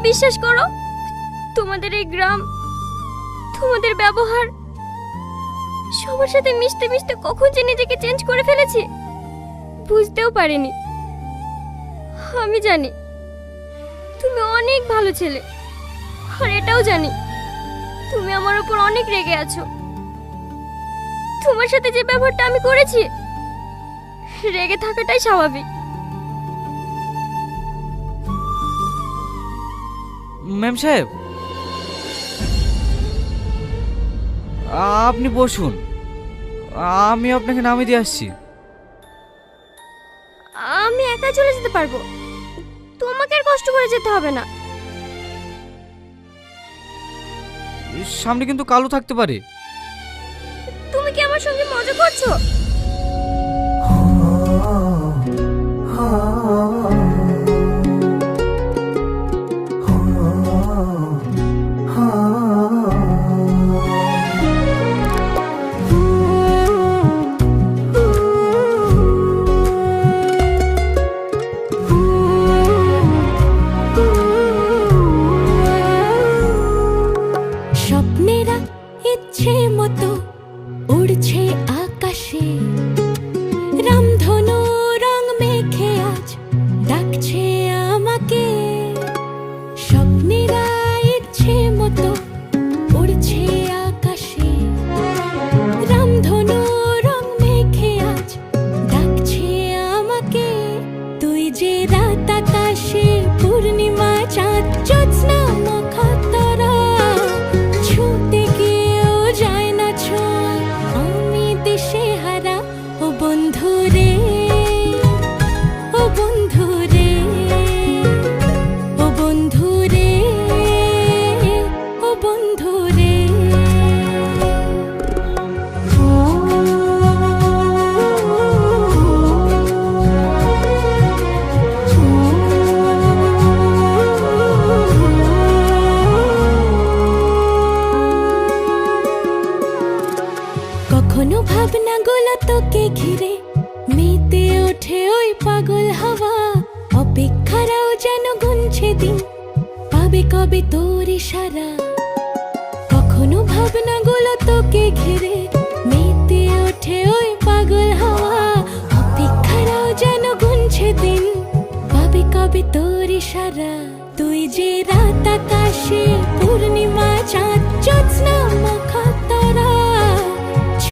বিশ্বাস করো, তোমাদের এই গ্রাম, তোমাদের ব্যবহার, সবার সাথে মিশতে মিশতে কখন যে নিজেকে চেঞ্জ করে ফেলেছি বুঝতেও পারিনি। আমি জানি তুমি অনেক ভালো ছেলে, আর এটাও জানি তুমি আমার উপর অনেক রেগে আছো। তোমার সাথে যে ব্যবহারটা আমি করেছি, রেগে থাকাটাই স্বাভাবিক। ম্যাম সাহেব, আপনি বসুন, আমি আপনাকে নামিয়ে দিয়ে আসছি। আমি একা চলে যেতে পারবো, তোমাকে আর কষ্ট করে যেতে হবে না। সামনে কিন্তু কালো থাকতে পারে। তুমি কি আমার সঙ্গে মজা করছো? স্বপ্নেরা ইচ্ছে মতো উড়ছে আকাশে, রামধনু রং মেখে আজ ডাকছে আমাকে। স্বপ্নেরা ইচ্ছে মতো উড়ছে আকাশে, রামধনু রং মেখে আজ ডাকছে আমাকে। তুই যে রাত আকাশে পূর্ণিমা চাঁদ, জ্যোৎস্না মাখা তারা, ছুটে গিয়েও যায় না ছোঁয়া, আমি দেশে হারা। ও বন্ধু রে, ও বন্ধু রে, ও বন্ধু রে, ও বন্ধু রে। কখনো ভাবনাগুলো তোকে ঘিরে মেতে ওঠে ওই পাগল হাওয়া, অপেক্ষারাও যেন গুনছে দিন, পাবে কবে তোর ইশারা। কখনো ভাবনাগুলো তোকে ঘিরে